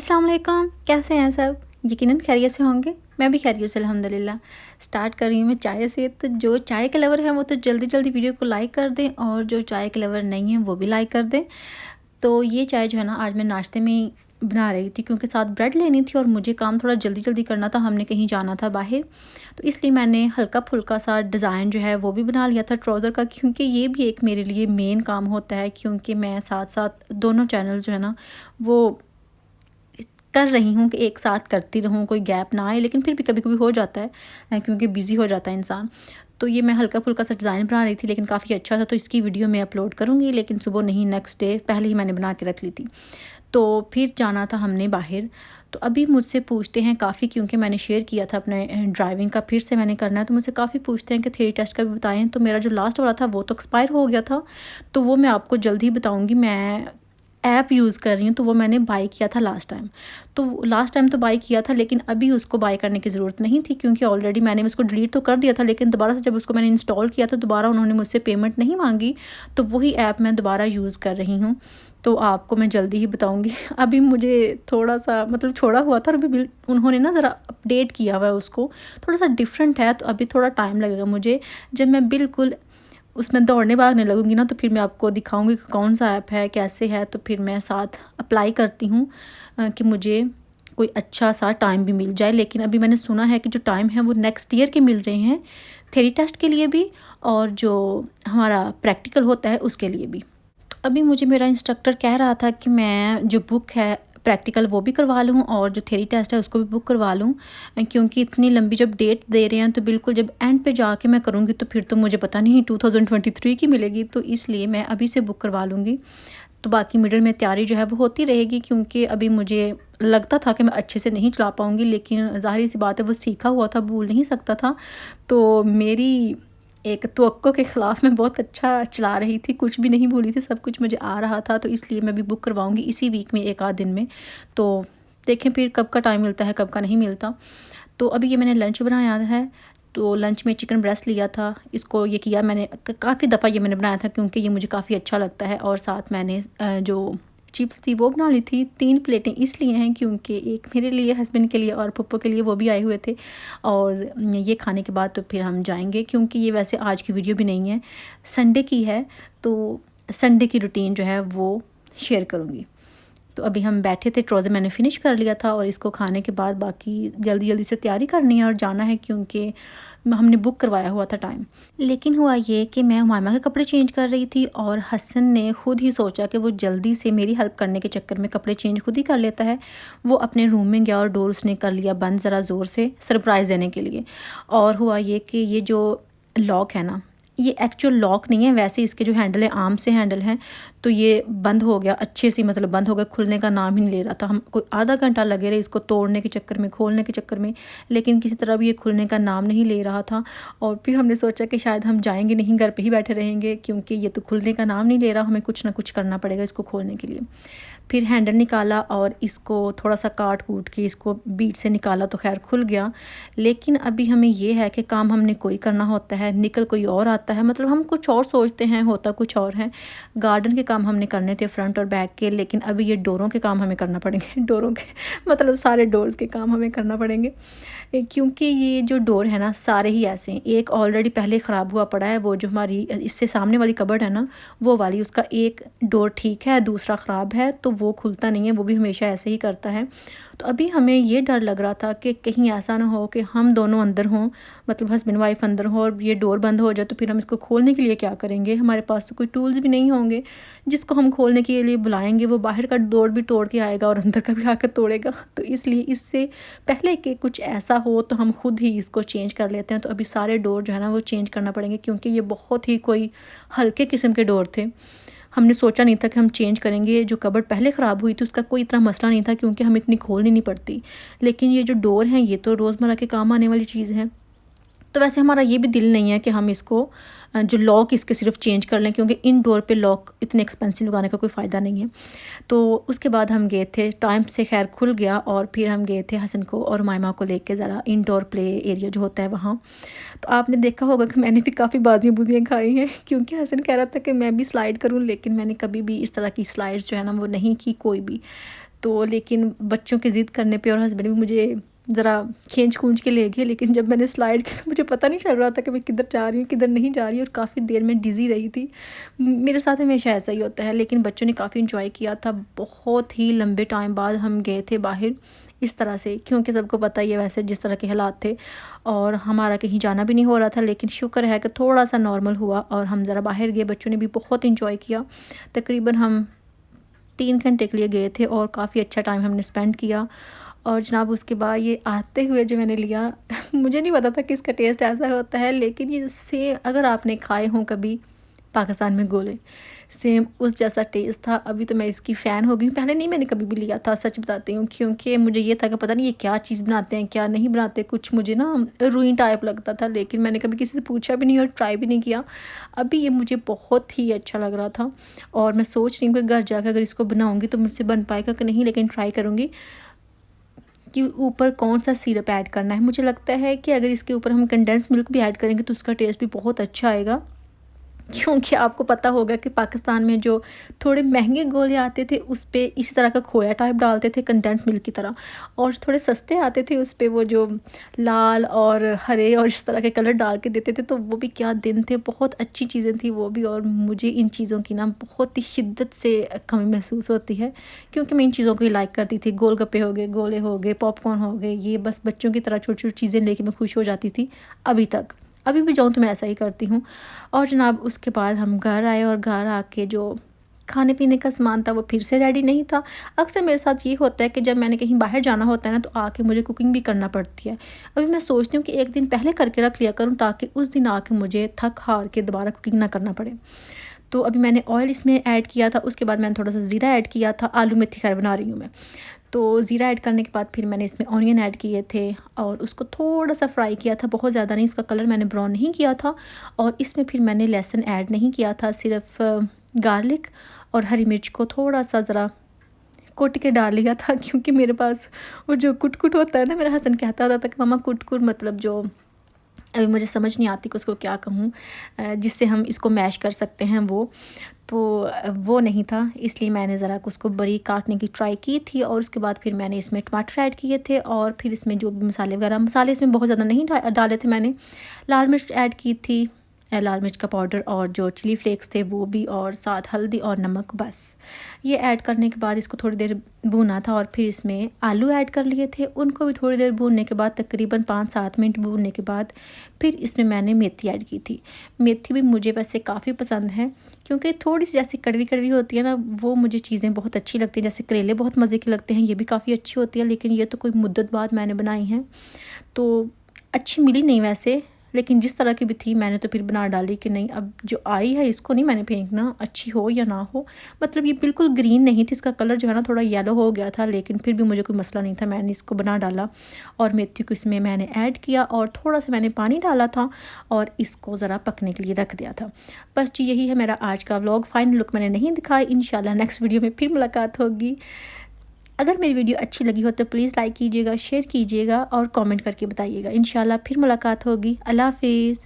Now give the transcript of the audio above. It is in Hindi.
अस्सलाम वालेकुम, कैसे हैं सब? यकीनन खैरियत से होंगे। मैं भी खैरियत से अल्हम्दुलिल्लाह। स्टार्ट कर रही हूँ मैं चाय से। तो जो चाय के लवर हैं वो तो जल्दी जल्दी वीडियो को लाइक कर दें, और जो चाय के लवर नहीं हैं वो भी लाइक कर दें। तो ये चाय जो है ना, आज मैं नाश्ते में ही बना रही थी क्योंकि साथ ब्रेड लेनी थी और मुझे काम थोड़ा जल्दी जल्दी करना था, हमने कहीं जाना था बाहर। तो इसलिए मैंने हल्का फुल्का सा डिज़ाइन जो है वो भी बना लिया था ट्राउज़र का, क्योंकि ये भी एक मेरे लिए मेन काम होता है, क्योंकि मैं साथ साथ दोनों चैनल जो है ना वो कर रही हूँ कि एक साथ करती रहूँ, कोई गैप ना आए। लेकिन फिर भी कभी कभी हो जाता है क्योंकि बिज़ी हो जाता है इंसान। तो ये मैं हल्का फुल्का सा डिज़ाइन बना रही थी, लेकिन काफ़ी अच्छा था, तो इसकी वीडियो मैं अपलोड करूँगी, लेकिन सुबह नहीं, नेक्स्ट डे पहले ही मैंने बना के रख ली थी। तो फिर जाना था हमने बाहर। तो अभी मुझसे पूछते हैं काफ़ी, क्योंकि मैंने शेयर किया था अपने ड्राइविंग का, फिर से मैंने करना है, तो मुझसे काफ़ी पूछते हैं कि थ्योरी टेस्ट का भी बताएं। तो मेरा जो लास्ट वाला था वो तो एक्सपायर हो गया था, तो वो मैं आपको जल्दी ही बताऊँगी। मैं ऐप यूज़ कर रही हूँ, तो वो मैंने बाय किया था लास्ट टाइम। तो लास्ट टाइम तो बाय किया था, लेकिन अभी उसको बाय करने की ज़रूरत नहीं थी, क्योंकि ऑलरेडी मैंने उसको डिलीट तो कर दिया था। लेकिन दोबारा से जब उसको मैंने इंस्टॉल किया तो दोबारा उन्होंने मुझसे पेमेंट नहीं मांगी, तो वही ऐप मैं दोबारा यूज़ कर रही हूँ। तो आपको मैं जल्दी ही बताऊँगी। अभी मुझे थोड़ा-सा मतलब छोड़ा हुआ था, और अभी उन्होंने ना ज़रा अपडेट किया हुआ है उसको, थोड़ा-सा डिफरेंट है, तो अभी थोड़ा टाइम लगेगा मुझे। जब मैं बिल्कुल उसमें दौड़ने भागने लगूँगी ना, तो फिर मैं आपको दिखाऊँगी कि कौन सा ऐप है, कैसे है, तो फिर मैं साथ अप्लाई करती हूँ कि मुझे कोई अच्छा सा टाइम भी मिल जाए। लेकिन अभी मैंने सुना है कि जो टाइम है वो नेक्स्ट ईयर के मिल रहे हैं, थ्योरी टेस्ट के लिए भी और जो हमारा प्रैक्टिकल होता है उसके लिए भी। तो अभी मुझे मेरा इंस्ट्रक्टर कह रहा था कि मैं जो बुक है प्रैक्टिकल वो भी करवा लूँ, और जो थ्योरी टेस्ट है उसको भी बुक करवा लूँ, क्योंकि इतनी लंबी जब डेट दे रहे हैं तो बिल्कुल जब एंड पे जाके मैं करूँगी तो फिर तो मुझे पता नहीं 2023 की मिलेगी। तो इसलिए मैं अभी से बुक करवा लूँगी। तो बाकी मिडल में तैयारी जो है वो होती रहेगी, क्योंकि अभी मुझे लगता था कि मैं अच्छे से नहीं चला पाऊँगी, लेकिन ज़ाहिर सी बात है वो सीखा हुआ था, भूल नहीं सकता था। तो मेरी एक तवक्को के ख़िलाफ़ मैं बहुत अच्छा चला रही थी, कुछ भी नहीं भूली थी, सब कुछ मुझे आ रहा था। तो इसलिए मैं भी बुक करवाऊँगी इसी वीक में, एक आध दिन में। तो देखें फिर कब का टाइम मिलता है, कब का नहीं मिलता। तो अभी ये मैंने लंच बनाया है। तो लंच में चिकन ब्रेस्ट लिया था, इसको ये किया मैंने, काफ़ी दफ़ा ये मैंने बनाया था क्योंकि ये मुझे काफ़ी अच्छा लगता है। और साथ मैंने जो चिप्स थी वो बना ली थी। 3 प्लेटें इसलिए हैं क्योंकि एक मेरे लिए, हस्बैंड के लिए और पप्पो के लिए, वो भी आए हुए थे। और ये खाने के बाद तो फिर हम जाएंगे, क्योंकि ये वैसे आज की वीडियो भी नहीं है, संडे की है। तो संडे की रूटीन जो है वो शेयर करूँगी। तो अभी हम बैठे थे, ट्रोज़र मैंने फ़िनिश कर लिया था, और इसको खाने के बाद बाकी जल्दी जल्दी से तैयारी करनी है और जाना है, क्योंकि हमने बुक करवाया हुआ था टाइम। लेकिन हुआ ये कि मैं हुमायमा के कपड़े चेंज कर रही थी, और हसन ने खुद ही सोचा कि वो जल्दी से मेरी हेल्प करने के चक्कर में कपड़े चेंज खुद ही कर लेता है। वो अपने रूम में गया और डोर उसने कर लिया बंद, ज़रा ज़ोर से सरप्राइज़ देने के लिए। और हुआ ये कि ये जो लॉक है ना, ये एक्चुअल लॉक नहीं है, वैसे इसके जो हैंडल है आम से हैंडल हैं। तो ये बंद हो गया अच्छे से, मतलब बंद हो गया, खुलने का नाम ही नहीं ले रहा था। हम कोई आधा घंटा लगे रहे इसको तोड़ने के चक्कर में, खोलने के चक्कर में, लेकिन किसी तरह भी ये खुलने का नाम नहीं ले रहा था। और फिर हमने सोचा कि शायद हम जाएंगे नहीं, घर पे ही बैठे रहेंगे, क्योंकि ये तो खुलने का नाम नहीं ले रहा, हमें कुछ ना कुछ करना पड़ेगा इसको खोलने के लिए। फिर हैंडल निकाला और इसको थोड़ा सा काट कूट के इसको बीच से निकाला, तो खैर खुल गया। लेकिन अभी हमें ये है कि काम हमने कोई करना होता है, निकल कोई और आता है, मतलब हम कुछ और सोचते हैं, होता कुछ और है। गार्डन के काम हमने करने थे, फ्रंट और बैक के, लेकिन अभी ये डोरों के काम हमें करना पड़ेंगे। डोरों के मतलब सारे डोर्स के काम हमें करना पड़ेंगे, क्योंकि ये जो डोर है ना सारे ही ऐसे हैं। एक ऑलरेडी पहले ख़राब हुआ पड़ा है, वो जो हमारी इससे सामने वाली कबर्ड है ना, वो वाली, उसका एक डोर ठीक है, दूसरा ख़राब है, तो वो खुलता नहीं है, वो भी हमेशा ऐसे ही करता है। तो अभी हमें ये डर लग रहा था कि कहीं ऐसा ना हो कि हम दोनों अंदर हों, मतलब हस्बैंड वाइफ अंदर हो, और ये डोर बंद हो जाए, तो फिर हम इसको खोलने के लिए क्या करेंगे? हमारे पास तो कोई टूल्स भी नहीं होंगे। जिसको हम खोलने के लिए बुलाएंगे वो बाहर का डोर भी तोड़ के आएगा और अंदर का भी आकर तोड़ेगा। तो इसलिए इससे पहले कि कुछ ऐसा हो तो हम खुद ही इसको चेंज कर लेते हैं। तो अभी सारे डोर जो है ना वो चेंज करना पड़ेंगे, क्योंकि ये बहुत ही कोई हल्के किस्म के डोर थे। हमने सोचा नहीं था कि हम चेंज करेंगे। जो कबर्ड पहले ख़राब हुई थी उसका कोई इतना मसला नहीं था, क्योंकि हम इतनी खोलनी नहीं पड़ती। लेकिन ये जो डोर हैं ये तो रोज़मर्रा के काम आने वाली चीज़ है। तो वैसे हमारा ये भी दिल नहीं है कि हम इसको जो लॉक इसके सिर्फ चेंज कर लें, क्योंकि इन डोर पे लॉक इतने एक्सपेंसिव लगाने का कोई फ़ायदा नहीं है। तो उसके बाद हम गए थे, टाइम से खैर खुल गया, और फिर हम गए थे हसन को और मायमा को लेके ज़रा इंडोर प्ले एरिया जो होता है वहाँ। तो आपने देखा होगा कि मैंने भी काफ़ी बाजियाँ बुजियाँ खाई हैं, क्योंकि हसन कह रहा था कि मैं भी स्लाइड करूँ, लेकिन मैंने कभी भी इस तरह की स्लाइड्स जो है ना वो नहीं की कोई भी। तो लेकिन बच्चों की ज़िद करने पे और हस्बैंड भी मुझे ज़रा खींच-खूंच के ले गए, लेकिन जब मैंने स्लाइड की तो मुझे पता नहीं चल रहा था कि मैं किधर जा रही हूँ, किधर नहीं जा रही हूँ, और काफ़ी देर मैं डिज़ी रही थी। मेरे साथ हमेशा ऐसा ही होता है, लेकिन बच्चों ने काफ़ी एन्जॉय किया था। बहुत ही लंबे टाइम बाद हम गए थे बाहर इस तरह से, क्योंकि सबको पता ही है वैसे जिस तरह के हालात थे, और हमारा कहीं जाना भी नहीं हो रहा था, लेकिन शुक्र है कि थोड़ा-सा नॉर्मल हुआ और हम ज़रा बाहर गए। बच्चों ने भी बहुत एन्जॉय किया। तकरीबन हम 3 घंटे के लिए गए थे और काफ़ी अच्छा टाइम हमने स्पेंड किया। और जनाब उसके बाद ये आते हुए जो मैंने लिया मुझे नहीं पता था कि इसका टेस्ट ऐसा होता है, लेकिन ये सेम अगर आपने खाए हों कभी पाकिस्तान में गोले, सेम उस जैसा टेस्ट था। अभी तो मैं इसकी फ़ैन हो गई हूँ, पहले नहीं मैंने कभी भी लिया था, सच बताती हूँ, क्योंकि मुझे ये था कि पता नहीं ये क्या चीज़ बनाते हैं, क्या नहीं बनाते, कुछ मुझे ना रुई टाइप लगता था, लेकिन मैंने कभी किसी से पूछा भी नहीं और ट्राई भी नहीं किया। अभी ये मुझे बहुत ही अच्छा लग रहा था और मैं सोच रही हूँ कि घर जाकर अगर इसको बनाऊँगी तो मुझसे बन पाएगा कि नहीं, लेकिन ट्राई करूँगी कि ऊपर कौन-सा सिरप ऐड करना है। मुझे लगता है कि अगर इसके ऊपर हम कंडेंस मिल्क भी ऐड करेंगे तो उसका टेस्ट भी बहुत अच्छा आएगा। क्योंकि आपको पता होगा कि पाकिस्तान में जो थोड़े महंगे गोले आते थे उस पे इसी तरह का खोया टाइप डालते थे कंडेंस मिल्क की तरह, और थोड़े सस्ते आते थे उस पे वो जो लाल और हरे और इस तरह के कलर डाल के देते थे। तो वो भी क्या दिन थे, बहुत अच्छी चीज़ें थी वो भी। और मुझे इन चीज़ों की ना बहुत ही शिद्दत से कमी महसूस होती है, क्योंकि मैं इन चीज़ों को ही लाइक करती थी। गोलगप्पे हो गए, गोले हो गए, पॉपकॉर्न हो गए, ये बस बच्चों की तरह छोटी-छोटी चीज़ें लेके मैं खुश हो जाती थी अभी तक। अभी भी जाऊँ तो मैं ऐसा ही करती हूँ। और जनाब उसके बाद हम घर आए और घर आके जो खाने-पीने का सामान था वो फिर से रेडी नहीं था। अक्सर मेरे साथ ये होता है कि जब मैंने कहीं बाहर जाना होता है ना, तो आके मुझे कुकिंग भी करना पड़ती है। अभी मैं सोचती हूँ कि एक दिन पहले करके रख लिया करूँ, ताकि उस दिन आके मुझे थक-हार के दोबारा कुकिंग ना करना पड़े। तो अभी मैंने ऑयल इसमें ऐड किया था, उसके बाद मैंने थोड़ा-सा ज़ीरा ऐड किया था। आलू मेथी खैर बना रही हूँ मैं। तो ज़ीरा ऐड करने के बाद फिर मैंने इसमें ऑनियन ऐड किए थे और उसको थोड़ा-सा फ्राई किया था, बहुत ज़्यादा नहीं, उसका कलर मैंने ब्राउन नहीं किया था। और इसमें फिर मैंने लहसुन ऐड नहीं किया था, सिर्फ़ गार्लिक और हरी मिर्च को थोड़ा-सा ज़रा कुट के डाल लिया था, क्योंकि मेरे पास वो जो कुट-कुट होता है ना, मेरा हस्बैंड कहता होता था कि मम्मा कुट-कुट मतलब जो अभी मुझे समझ नहीं आती कि उसको क्या कहूँ, जिससे हम इसको मैश कर सकते हैं वो। तो वो नहीं था, इसलिए मैंने ज़रा उसको बारीक काटने की ट्राई की थी। और उसके बाद फिर मैंने इसमें टमाटर ऐड किए थे और फिर इसमें जो भी मसाले वगैरह, मसाले इसमें बहुत ज़्यादा नहीं डाले थे मैंने। लाल मिर्च ऐड की थी, लाल मिर्च का पाउडर, और जो चिली फ्लेक्स थे वो भी, और साथ हल्दी और नमक, बस। ये ऐड करने के बाद इसको थोड़ी देर भूना था और फिर इसमें आलू ऐड कर लिए थे, उनको भी थोड़ी देर भूनने के बाद, तकरीबन 5-7 मिनट भूनने के बाद फिर इसमें मैंने मेथी ऐड की थी। मेथी भी मुझे वैसे काफ़ी पसंद है, क्योंकि थोड़ी सी जैसे कड़वी-कड़वी होती है ना, वो मुझे चीज़ें बहुत अच्छी लगती हैं। जैसे करेले बहुत मज़े के लगते हैं, ये भी काफ़ी अच्छी होती है, लेकिन ये तो कोई मुद्दत बाद मैंने बनाई हैं, तो अच्छी मिली नहीं वैसे। लेकिन जिस तरह की भी थी मैंने तो फिर बना डाली कि नहीं, अब जो आई है इसको नहीं मैंने फेंकना, अच्छी हो या ना हो। मतलब ये बिल्कुल ग्रीन नहीं थी, इसका कलर जो है ना थोड़ा येलो हो गया था, लेकिन फिर भी मुझे कोई मसला नहीं था, मैंने इसको बना डाला। और मेथी को इसमें मैंने ऐड किया और थोड़ा-सा मैंने पानी डाला था और इसको ज़रा पकने के लिए रख दिया था। बस जी, यही है मेरा आज का व्लॉग। फाइनल लुक मैंने नहीं दिखाई, इंशाल्लाह नेक्स्ट वीडियो में फिर मुलाकात होगी। अगर मेरी वीडियो अच्छी लगी हो तो प्लीज़ लाइक कीजिएगा, शेयर कीजिएगा और कमेंट करके बताइएगा। इंशाल्लाह फिर मुलाकात होगी। अल्लाह हाफ़िज़।